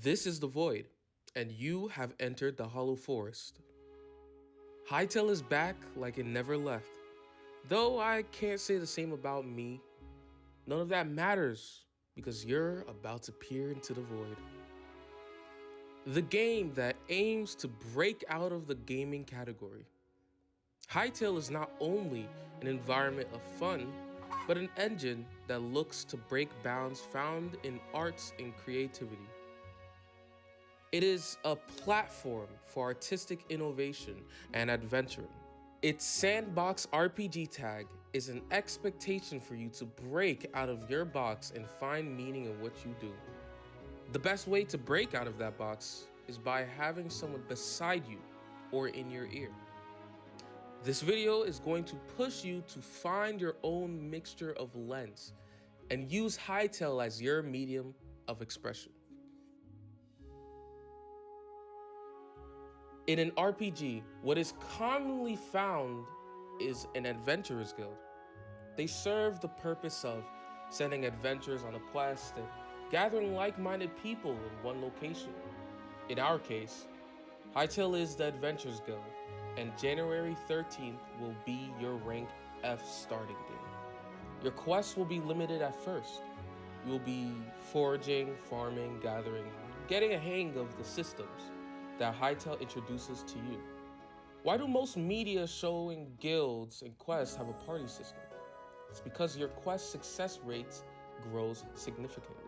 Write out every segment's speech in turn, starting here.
This is the Void, and you have entered the Hollow Forest. Hytale is back like it never left. Though I can't say the same about me, none of that matters because you're about to peer into the Void. The game that aims to break out of the gaming category. Hytale is not only an environment of fun, but an engine that looks to break bounds found in arts and creativity. It is a platform for artistic innovation and adventuring. Its sandbox-rpg tag is an expectation for you to break out of your box and find meaning in what you do. The best way to break out of that box is by having someone beside you or in your ear. This video is going to push you to find your own mixture of lens and use Hytale as your medium of expression. In an RPG, what is commonly found is an adventurers guild. They serve the purpose of sending adventurers on a quest and gathering like-minded people in one location. In our case, Hytale is the Adventurers Guild, and January 13th will be your rank F starting day. Your quests will be limited at first. You will be foraging, farming, gathering, getting a hang of the systems that Hytale introduces to you. Why do most media showing guilds and quests have a party system? It's because your quest success rates grows significantly.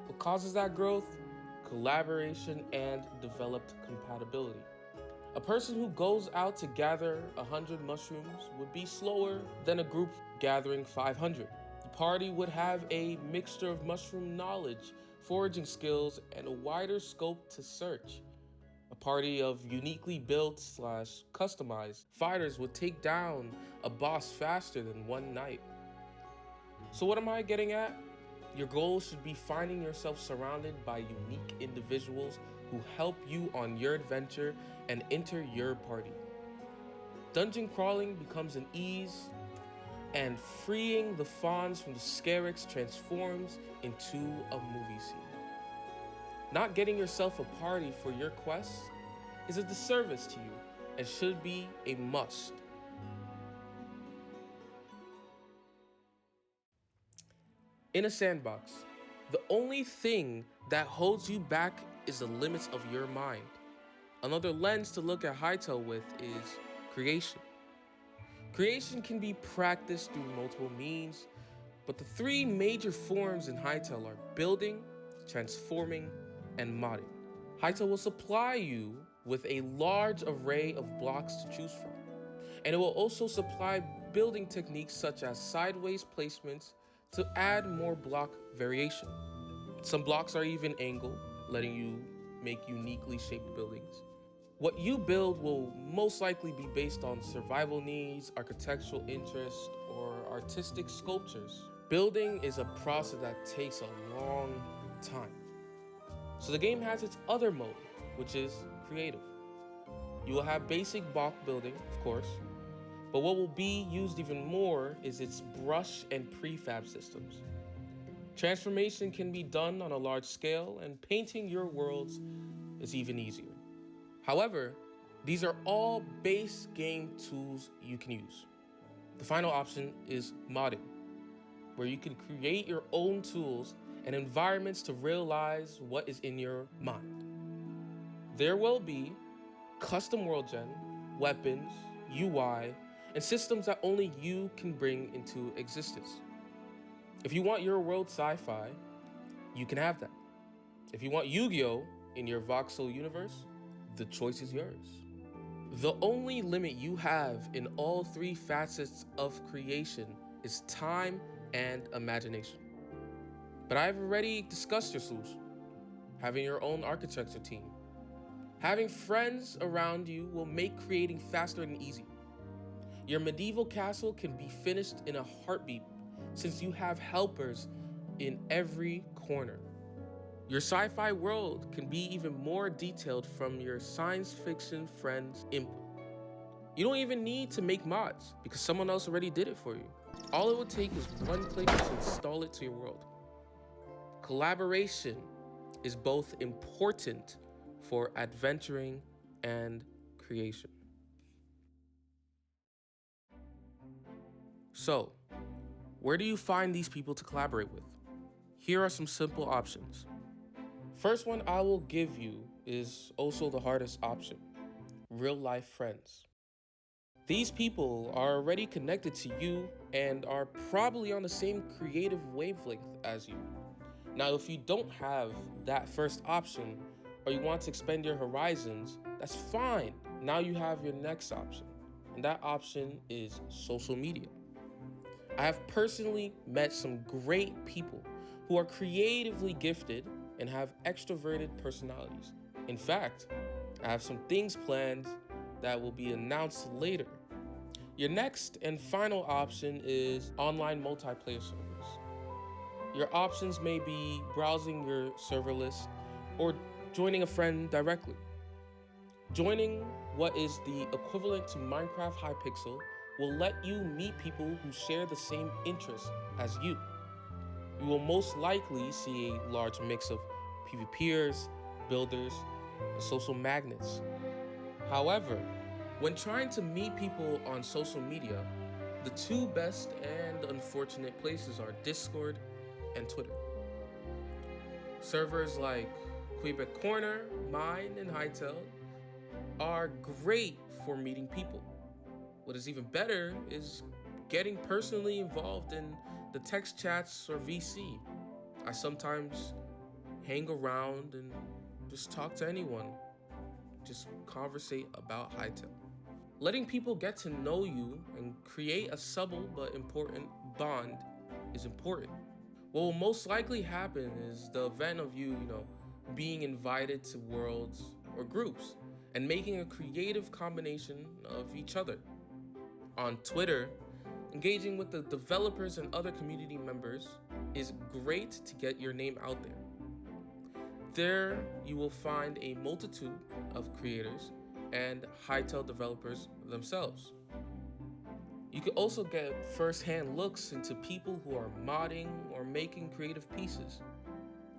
What causes that growth? Collaboration and developed compatibility. A person who goes out to gather 100 mushrooms would be slower than a group gathering 500. The party would have a mixture of mushroom knowledge, foraging skills, and a wider scope to search. A party of uniquely built/customized fighters would take down a boss faster than one night. So what am I getting at? Your goal should be finding yourself surrounded by unique individuals who help you on your adventure and enter your party. Dungeon crawling becomes an ease, and freeing the fawns from the Scarix transforms into a movie scene. Not getting yourself a party for your quests is a disservice to you and should be a must. In a sandbox, the only thing that holds you back is the limits of your mind. Another lens to look at Hytale with is creation. Creation can be practiced through multiple means, but the three major forms in Hytale are building, transforming, and modding. Hytale will supply you with a large array of blocks to choose from, and it will also supply building techniques such as sideways placements to add more block variation. Some blocks are even angled, letting you make uniquely shaped buildings. What you build will most likely be based on survival needs, architectural interest, or artistic sculptures. Building is a process that takes a long time. So the game has its other mode, which is creative. You will have basic block building, of course, but what will be used even more is its brush and prefab systems. Transformation can be done on a large scale, and painting your worlds is even easier. However, these are all base game tools you can use. The final option is modding, where you can create your own tools and environments to realize what is in your mind. There will be custom world gen, weapons, UI, and systems that only you can bring into existence. If you want your world sci-fi, you can have that. If you want Yu-Gi-Oh! In your voxel universe, the choice is yours. The only limit you have in all three facets of creation is time and imagination. But I've already discussed your solution. Having your own architecture team. Having friends around you will make creating faster and easier. Your medieval castle can be finished in a heartbeat since you have helpers in every corner. Your sci-fi world can be even more detailed from your science fiction friends' input. You don't even need to make mods because someone else already did it for you. All it would take is one click to install it to your world. Collaboration is both important for adventuring and creation. So, where do you find these people to collaborate with? Here are some simple options. First one I will give you is also the hardest option: real life friends. These people are already connected to you and are probably on the same creative wavelength as you. Now, if you don't have that first option or you want to expand your horizons, that's fine. Now you have your next option, and that option is social media. I have personally met some great people who are creatively gifted and have extroverted personalities. In fact, I have some things planned that will be announced later. Your next and final option is online multiplayer servers. Your options may be browsing your server list or joining a friend directly. Joining what is the equivalent to Minecraft Hypixel will let you meet people who share the same interests as you. You will most likely see a large mix of PvPers, builders, and social magnets. However, when trying to meet people on social media, the two best and unfortunate places are Discord and Twitter. Servers like Quebec Corner, mine, and Hytale are great for meeting people. What is even better is getting personally involved in the text chats or VC. I sometimes hang around and just talk to anyone, just conversate about Hytale. Letting people get to know you and create a subtle but important bond is important. What will most likely happen is the event of you being invited to worlds or groups and making a creative combination of each other. On Twitter, engaging with the developers and other community members is great to get your name out there. There, you will find a multitude of creators and Hytale developers themselves. You can also get first-hand looks into people who are modding or making creative pieces.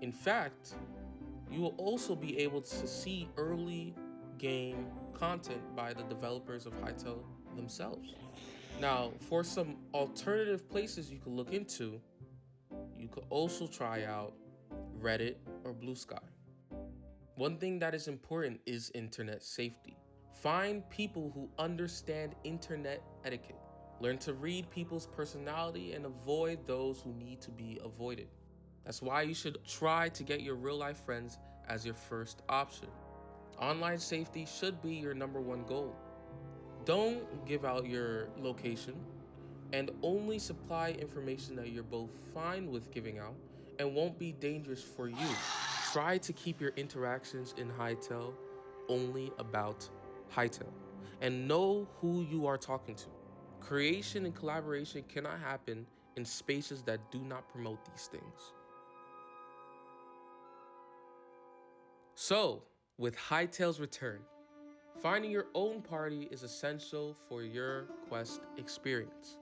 In fact, you will also be able to see early game content by the developers of Hytale themselves. Now, for some alternative places you could look into, you could also try out Reddit or Blue Sky. One thing that is important is internet safety. Find people who understand internet etiquette. Learn to read people's personality and avoid those who need to be avoided. That's why you should try to get your real life friends as your first option. Online safety should be your number one goal. Don't give out your location and only supply information that you're both fine with giving out and won't be dangerous for you. Try to keep your interactions in Hytale only about Hytale and know who you are talking to. Creation and collaboration cannot happen in spaces that do not promote these things. So, with Hytale's return, finding your own party is essential for your quest experience.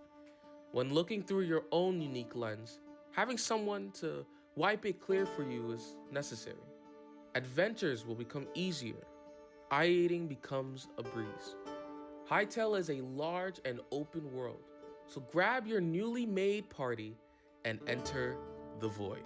When looking through your own unique lens, having someone to wipe it clear for you is necessary. Adventures will become easier. Ideating becomes a breeze. Hytale is a large and open world, so grab your newly made party and enter the void.